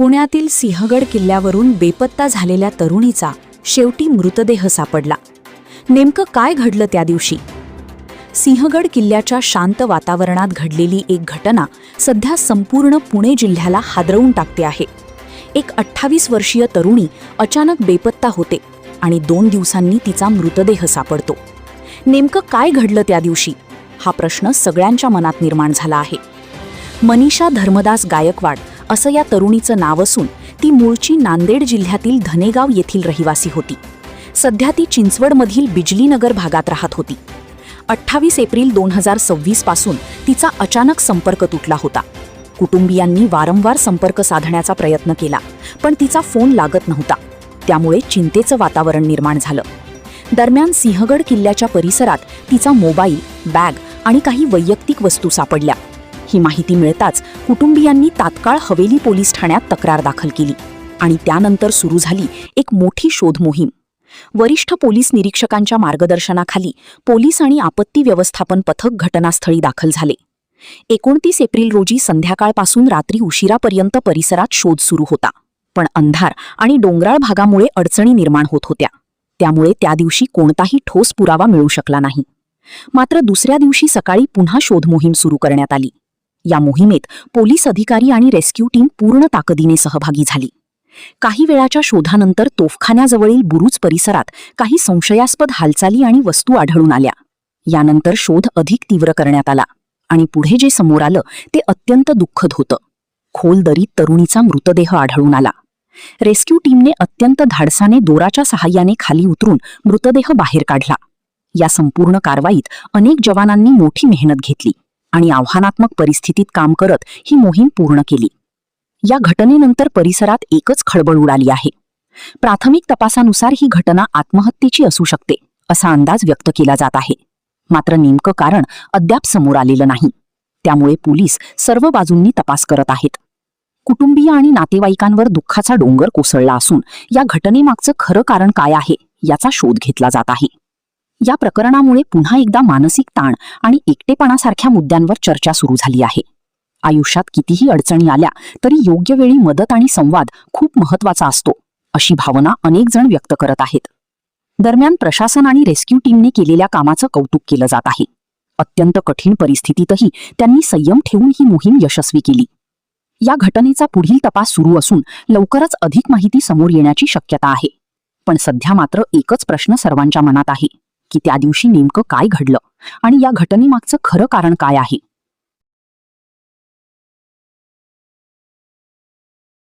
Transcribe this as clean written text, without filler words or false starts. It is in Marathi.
पुण्यातील सिंहगड किल्ल्यावरून बेपत्ता झालेल्या तरुणीचा शेवटी मृतदेह सापडला. नेमकं काय घडलं त्या दिवशी? सिंहगड किल्ल्याच्या शांत वातावरणात घडलेली एक घटना सध्या संपूर्ण पुणे जिल्ह्याला हादरवून टाकते आहे. एक 28 वर्षीय तरुणी अचानक बेपत्ता होते आणि 2 दिवसांनी तिचा मृतदेह सापडतो. नेमकं काय घडलं त्या दिवशी, हा प्रश्न सगळ्यांच्या मनात निर्माण झाला आहे. मनीषा धर्मदास गायकवाड असं या तरुणीचं नाव असून ती मूळची नांदेड जिल्ह्यातील धनेगाव येथील रहिवासी होती. सध्या ती चिंचवडमधील बिजलीनगर भागात राहत होती. 28 एप्रिल 2026 पासून तिचा अचानक संपर्क तुटला होता. कुटुंबियांनी वारंवार संपर्क साधण्याचा प्रयत्न केला, पण तिचा फोन लागत नव्हता. त्यामुळे चिंतेचं वातावरण निर्माण झालं. दरम्यान सिंहगड किल्ल्याच्या परिसरात तिचा मोबाईल, बॅग आणि काही वैयक्तिक वस्तू सापडल्या. ही माहिती मिळताच कुटुंबियांनी तात्काळ हवेली पोलीस ठाण्यात तक्रार दाखल केली आणि त्यानंतर सुरू झाली एक मोठी शोध मोहीम. वरिष्ठ पोलीस निरीक्षकांच्या मार्गदर्शनाखाली पोलीस आणि आपत्ती व्यवस्थापन पथक घटनास्थळी दाखल झाले. 29 एप्रिल रोजी संध्याकाळपासून रात्री उशिरापर्यंत परिसरात शोध सुरू होता, पण अंधार आणि डोंगराळ भागामुळे अडचणी निर्माण होत होत्या. त्यामुळे त्या दिवशी कोणताही ठोस पुरावा मिळू शकला नाही. मात्र दुसऱ्या दिवशी सकाळी पुन्हा शोध मोहीम सुरू करण्यात आली. या मोहिमेत पोलीस अधिकारी आणि रेस्क्यू टीम पूर्ण ताकदीने सहभागी झाली. काही वेळाच्या शोधानंतर तोफखान्याजवळील बुरुज परिसरात काही संशयास्पद हालचाली आणि वस्तू आढळून आल्या. यानंतर शोध अधिक तीव्र करण्यात आला आणि पुढे जे समोर आलं ते अत्यंत दुःखद होतं. खोल दरीत तरुणीचा मृतदेह आढळून आला. रेस्क्यू टीमने अत्यंत धाडसाने दोराच्या सहाय्याने खाली उतरून मृतदेह बाहेर काढला. या संपूर्ण कारवाईत अनेक जवानांनी मोठी मेहनत घेतली आणि आव्हानात्मक परिस्थितीत काम करत ही मोहीम पूर्ण केली. या घटनेनंतर परिसरात एकच खळबळ उडाली आहे. प्राथमिक तपासानुसार ही घटना आत्महत्येची असू शकते असा अंदाज व्यक्त केला जात आहे. मात्र नेमकं कारण अद्याप समोर आलेलं नाही. त्यामुळे पोलीस सर्व बाजूंनी तपास करत आहेत. कुटुंबीय आणि नातेवाईकांवर दुःखाचा डोंगर कोसळला असून या घटनेमागचं खरं कारण काय आहे याचा शोध घेतला जात आहे. या प्रकरणामुळे पुन्हा एकदा मानसिक ताण आणि एकटेपणासारख्या मुद्द्यांवर चर्चा सुरू झाली आहे. आयुष्यात कितीही अडचणी आल्या तरी योग्य वेळी मदत आणि संवाद खूप महत्त्वाचा असतो, अशी भावना अनेक जण व्यक्त करत आहेत. दरम्यान प्रशासन आणि रेस्क्यू टीमने केलेल्या कामाचं कौतुक केलं जात आहे. अत्यंत कठीण परिस्थितीतही त्यांनी संयम ठेवून ही मोहीम यशस्वी केली. या घटनेचा पुढील तपास सुरू असून लवकरच अधिक माहिती समोर येण्याची शक्यता आहे. पण सध्या मात्र एकच प्रश्न सर्वांच्या मनात आहे की त्या दिवशी नेमकं काय घडलं आणि या घटनेमागचं खरं कारण काय आहे.